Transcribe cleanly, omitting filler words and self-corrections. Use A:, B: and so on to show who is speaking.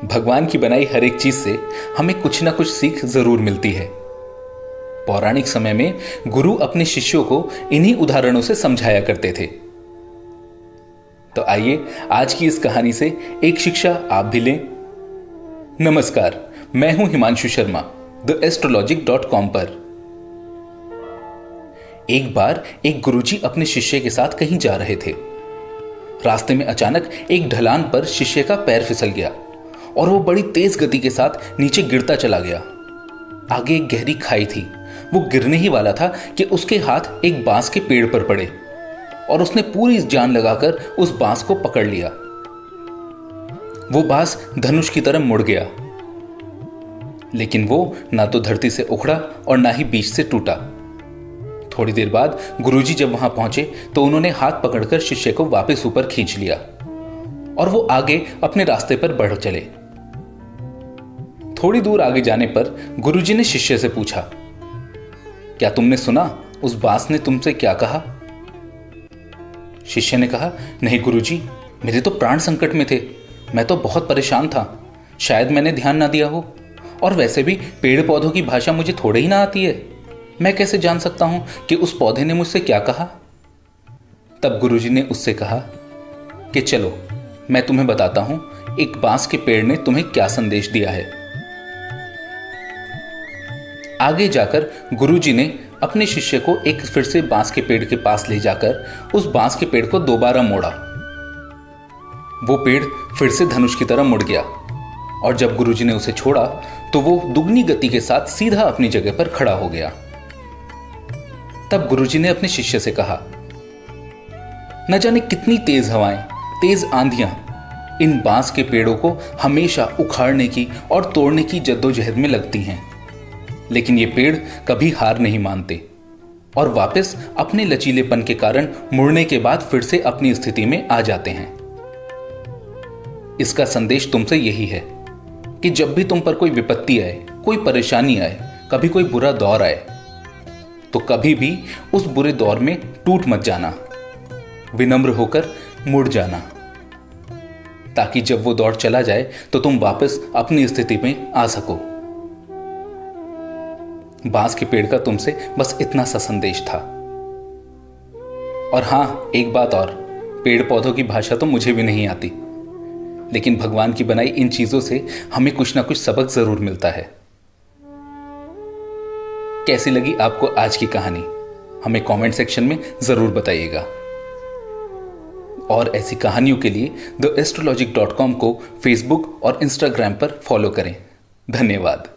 A: भगवान की बनाई हर एक चीज से हमें कुछ ना कुछ सीख जरूर मिलती है। पौराणिक समय में गुरु अपने शिष्यों को इन्हीं उदाहरणों से समझाया करते थे। तो आइए आज की इस कहानी से एक शिक्षा आप भी लें। नमस्कार, मैं हूं हिमांशु शर्मा, theastrologic.com पर। एक बार एक गुरुजी अपने शिष्य के साथ कहीं जा रहे थे। रास्ते में अचानक एक ढलान पर शिष्य का पैर फिसल गया और वो बड़ी तेज गति के साथ नीचे गिरता चला गया। आगे एक गहरी खाई थी। वो गिरने ही वाला था कि उसके हाथ एक बांस के पेड़ पर पड़े और उसने पूरी जान लगाकर उस बांस को पकड़ लिया। वो बांस धनुष की तरह मुड़ गया, लेकिन वो ना तो धरती से उखड़ा और ना ही बीच से टूटा। थोड़ी देर बाद गुरुजी जब वहां पहुंचे तो उन्होंने हाथ पकड़कर शिष्य को वापस ऊपर खींच लिया और वो आगे अपने रास्ते पर बढ़ चले। थोड़ी दूर आगे जाने पर गुरुजी ने शिष्य से पूछा, क्या तुमने सुना उस बांस ने तुमसे क्या कहा? शिष्य ने कहा, नहीं गुरुजी, मेरे तो प्राण संकट में थे। मैं तो बहुत परेशान था। शायद मैंने ध्यान ना दिया हो, और वैसे भी पेड़ पौधों की भाषा मुझे थोड़े ही ना आती है। मैं कैसे जान सकता हूं कि उस पौधे ने मुझसे क्या कहा? तब गुरुजी ने उससे कहा कि चलो मैं तुम्हें बताता हूं एक बांस के पेड़ ने तुम्हें क्या संदेश दिया है। आगे जाकर गुरुजी ने अपने शिष्य को एक फिर से बांस के पेड़ के पास ले जाकर उस बांस के पेड़ को दोबारा मोड़ा। वो पेड़ फिर से धनुष की तरह मुड़ गया और जब गुरुजी ने उसे छोड़ा तो वो दुगनी गति के साथ सीधा अपनी जगह पर खड़ा हो गया। तब गुरुजी ने अपने शिष्य से कहा, न जाने कितनी तेज हवाएं, तेज आंधियां इन बांस के पेड़ों को हमेशा उखाड़ने की और तोड़ने की जद्दोजहद में लगती हैं, लेकिन ये पेड़ कभी हार नहीं मानते और वापस अपने लचीलेपन के कारण मुड़ने के बाद फिर से अपनी स्थिति में आ जाते हैं। इसका संदेश तुमसे यही है कि जब भी तुम पर कोई विपत्ति आए, कोई परेशानी आए, कभी कोई बुरा दौर आए, तो कभी भी उस बुरे दौर में टूट मत जाना, विनम्र होकर मुड़ जाना, ताकि जब वो दौर चला जाए तो तुम वापस अपनी स्थिति में आ सको। बांस के पेड़ का तुमसे बस इतना सा संदेश था। और हां, एक बात और, पेड़ पौधों की भाषा तो मुझे भी नहीं आती, लेकिन भगवान की बनाई इन चीजों से हमें कुछ ना कुछ सबक जरूर मिलता है। कैसी लगी आपको आज की कहानी? हमें कमेंट सेक्शन में जरूर बताइएगा। और ऐसी कहानियों के लिए theastrologic.com को फेसबुक और इंस्टाग्राम पर फॉलो करें। धन्यवाद।